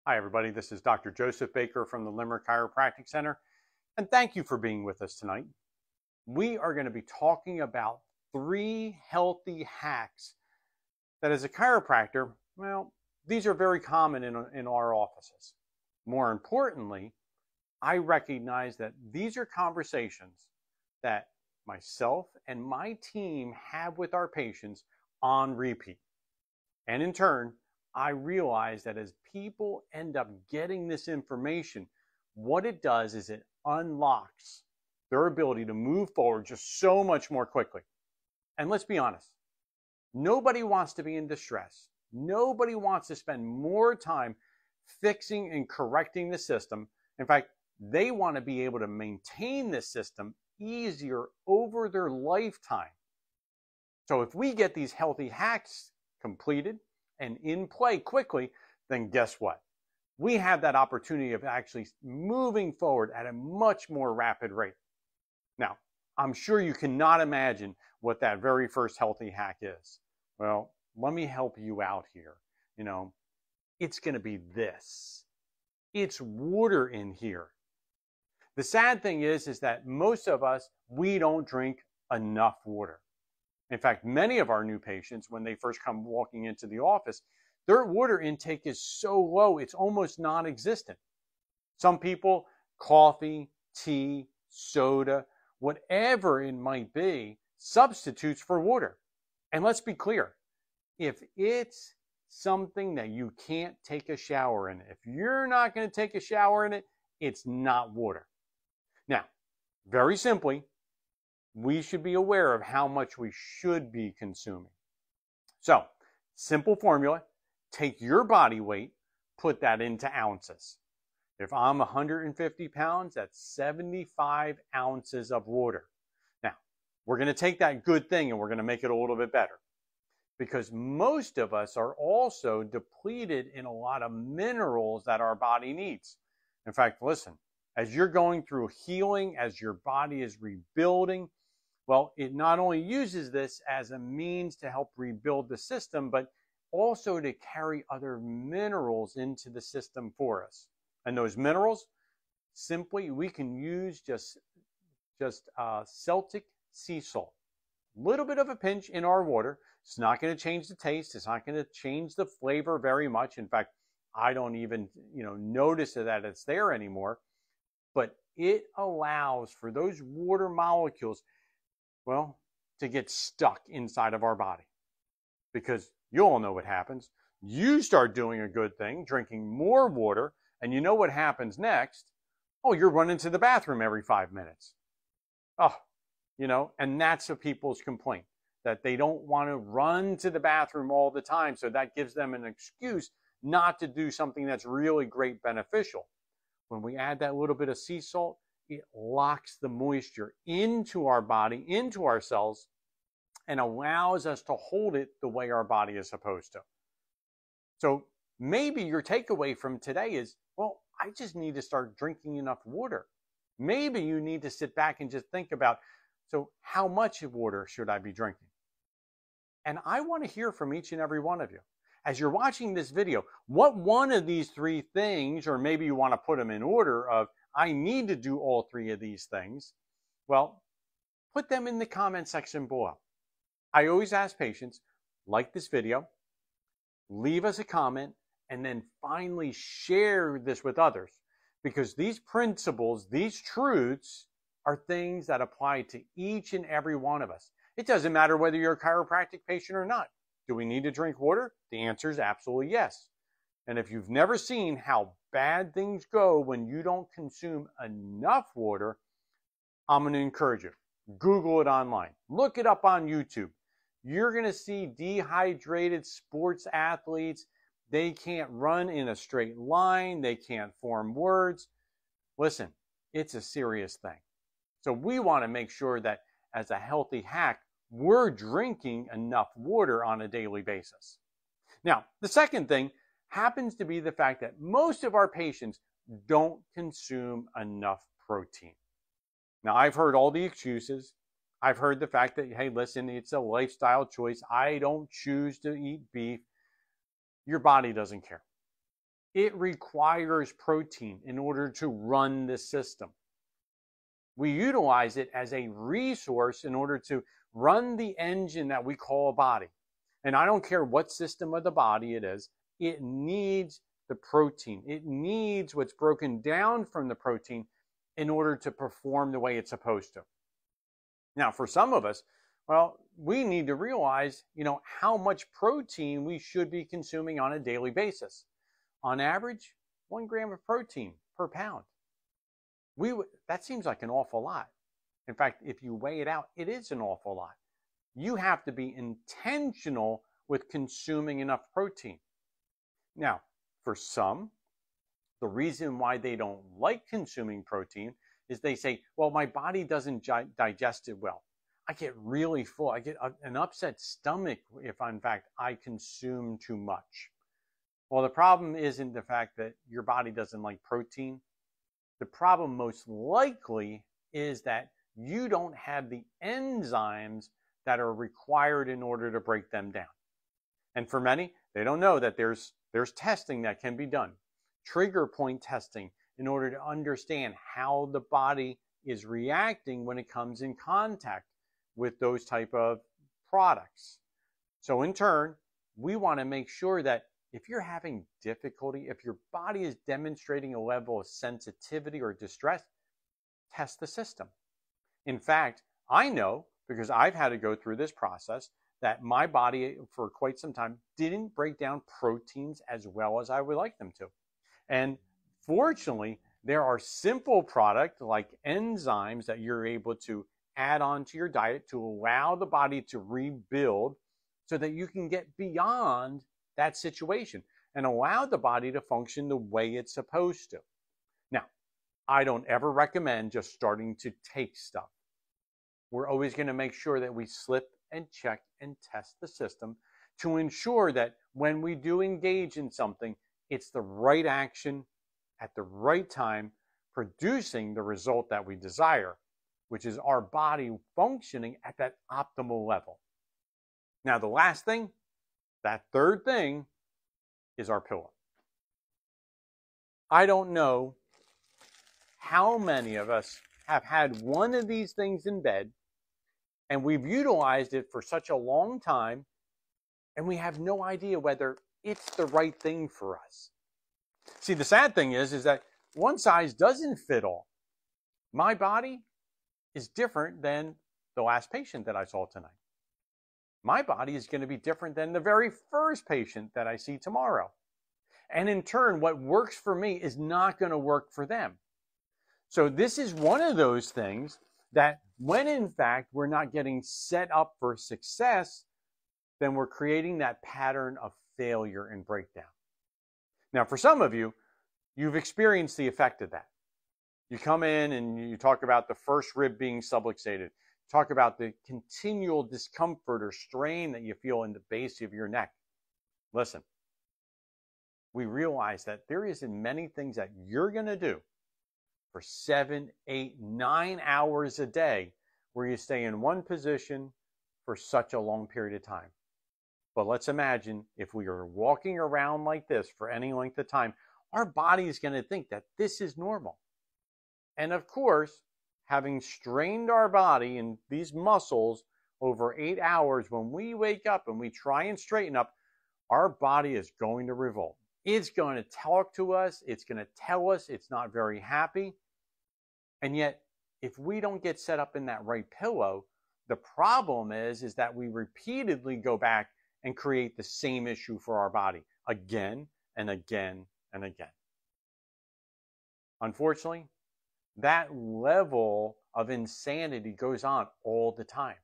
Hi, everybody. This is Dr. Joseph Baker from the Limerick Chiropractic Center, and thank you for being with us tonight. We are going to be talking about 3 healthy hacks that, as a chiropractor, well, these are very common in our offices. More importantly, I recognize that these are conversations that myself and my team have with our patients on repeat. And in turn, I realize that as people end up getting this information, what it does is it unlocks their ability to move forward just so much more quickly. And let's be honest, nobody wants to be in distress. Nobody wants to spend more time fixing and correcting the system. In fact, they want to be able to maintain this system easier over their lifetime. So if we get these healthy hacks completed and in play quickly, then guess what? We have that opportunity of actually moving forward at a much more rapid rate. Now, I'm sure you cannot imagine what that very first healthy hack is. Well, let me help you out here. It's going to be this. It's water in here. The sad thing is that most of us, we don't drink enough water. In fact, many of our new patients, when they first come walking into the office, their water intake is so low, it's almost non-existent. Some people, coffee, tea, soda, whatever it might be, substitutes for water. And let's be clear, if it's something that you can't take a shower in, if you're not going to take a shower in it, it's not water. Now, very simply, we should be aware of how much we should be consuming. So, simple formula, take your body weight, put that into ounces. If I'm 150 pounds, that's 75 ounces of water. Now, we're going to take that good thing and we're going to make it a little bit better, because most of us are also depleted in a lot of minerals that our body needs. In fact, listen, as you're going through healing, as your body is rebuilding, well, it not only uses this as a means to help rebuild the system, but also to carry other minerals into the system for us. And those minerals, simply, we can use just Celtic sea salt. A little bit of a pinch in our water. It's not going to change the taste. It's not going to change the flavor very much. In fact, I don't even notice that it's there anymore. But it allows for those water molecules, well, to get stuck inside of our body. Because you all know what happens. You start doing a good thing, drinking more water, and you know what happens next? Oh, you're running to the bathroom every 5 minutes. Oh, and that's what people's complaint, that they don't want to run to the bathroom all the time. So that gives them an excuse not to do something that's really great beneficial. When we add that little bit of sea salt, it locks the moisture into our body, into our cells, and allows us to hold it the way our body is supposed to. So maybe your takeaway from today is, well, I just need to start drinking enough water. Maybe you need to sit back and just think about, so how much water should I be drinking? And I want to hear from each and every one of you. As you're watching this video, what one of these 3 things, or maybe you want to put them in order of, I need to do all 3 of these things, well, put them in the comment section below. I always ask patients, like this video, leave us a comment, and then finally share this with others. Because these principles, these truths, are things that apply to each and every one of us. It doesn't matter whether you're a chiropractic patient or not. Do we need to drink water? The answer is absolutely yes. And if you've never seen how bad things go when you don't consume enough water, I'm going to encourage you. Google it online. Look it up on YouTube. You're going to see dehydrated sports athletes. They can't run in a straight line. They can't form words. Listen, it's a serious thing. So we want to make sure that as a healthy hack, we're drinking enough water on a daily basis. Now, the second thing happens to be the fact that most of our patients don't consume enough protein. Now, I've heard all the excuses. I've heard the fact that, hey, listen, it's a lifestyle choice. I don't choose to eat beef. Your body doesn't care. It requires protein in order to run the system. We utilize it as a resource in order to run the engine that we call a body. And I don't care what system of the body it is, it needs the protein. It needs what's broken down from the protein in order to perform the way it's supposed to. Now, for some of us, well, we need to realize, how much protein we should be consuming on a daily basis. On average, 1 gram of protein per pound. That seems like an awful lot. In fact, if you weigh it out, it is an awful lot. You have to be intentional with consuming enough protein. Now, for some, the reason why they don't like consuming protein is they say, well, my body doesn't digest it well. I get really full. I get an upset stomach if, in fact, I consume too much. Well, the problem isn't the fact that your body doesn't like protein. The problem most likely is that you don't have the enzymes that are required in order to break them down. And for many, they don't know that there's testing that can be done. Trigger point testing in order to understand how the body is reacting when it comes in contact with those type of products. So in turn, we want to make sure that if you're having difficulty, if your body is demonstrating a level of sensitivity or distress, test the system. In fact, I know, because I've had to go through this process, that my body for quite some time didn't break down proteins as well as I would like them to. And fortunately, there are simple products like enzymes that you're able to add on to your diet to allow the body to rebuild so that you can get beyond that situation and allow the body to function the way it's supposed to. Now, I don't ever recommend just starting to take stuff. We're always going to make sure that we slip and check and test the system to ensure that when we do engage in something, it's the right action at the right time, producing the result that we desire, which is our body functioning at that optimal level. Now, the last thing, that third thing, is our pillow. I don't know how many of us have had one of these things in bed and we've utilized it for such a long time and we have no idea whether it's the right thing for us. See, the sad thing is that one size doesn't fit all. My body is different than the last patient that I saw tonight. My body is going to be different than the very first patient that I see tomorrow. And in turn, what works for me is not going to work for them. So this is one of those things that when in fact we're not getting set up for success, then we're creating that pattern of failure and breakdown. Now, for some of you, you've experienced the effect of that. You come in and you talk about the first rib being subluxated. Talk about the continual discomfort or strain that you feel in the base of your neck. Listen, we realize that there isn't many things that you're going to do for 7, 8, 9 hours a day where you stay in one position for such a long period of time. But let's imagine if we are walking around like this for any length of time, our body is going to think that this is normal. And of course, having strained our body and these muscles over 8 hours, when we wake up and we try and straighten up, our body is going to revolt. It's going to talk to us. It's going to tell us it's not very happy. And yet, if we don't get set up in that right pillow, the problem is that we repeatedly go back and create the same issue for our body again and again and again. Unfortunately, that level of insanity goes on all the time.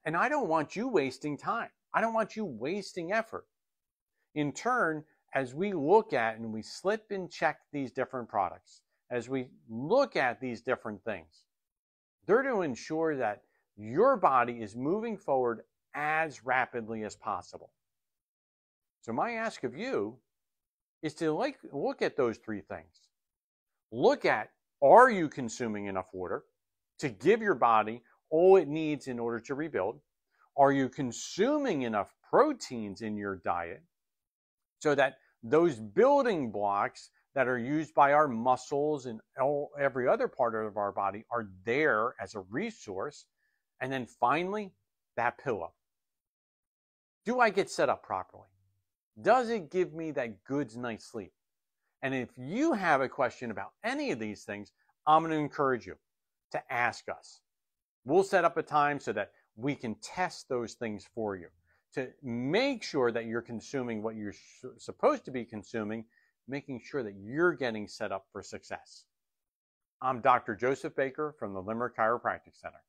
And I don't want you wasting time. I don't want you wasting effort. In turn, as we look at and we slip and check these different products, as we look at these different things, they're to ensure that your body is moving forward as rapidly as possible. So my ask of you is to look at those three things. Look at, are you consuming enough water to give your body all it needs in order to rebuild? Are you consuming enough proteins in your diet so that those building blocks that are used by our muscles and every other part of our body are there as a resource. And then finally, that pillow. Do I get set up properly? Does it give me that good night's sleep? And if you have a question about any of these things, I'm going to encourage you to ask us. We'll set up a time so that we can test those things for you to make sure that you're consuming what you're supposed to be consuming, making sure that you're getting set up for success. I'm Dr. Joseph Baker from the Limerick Chiropractic Center.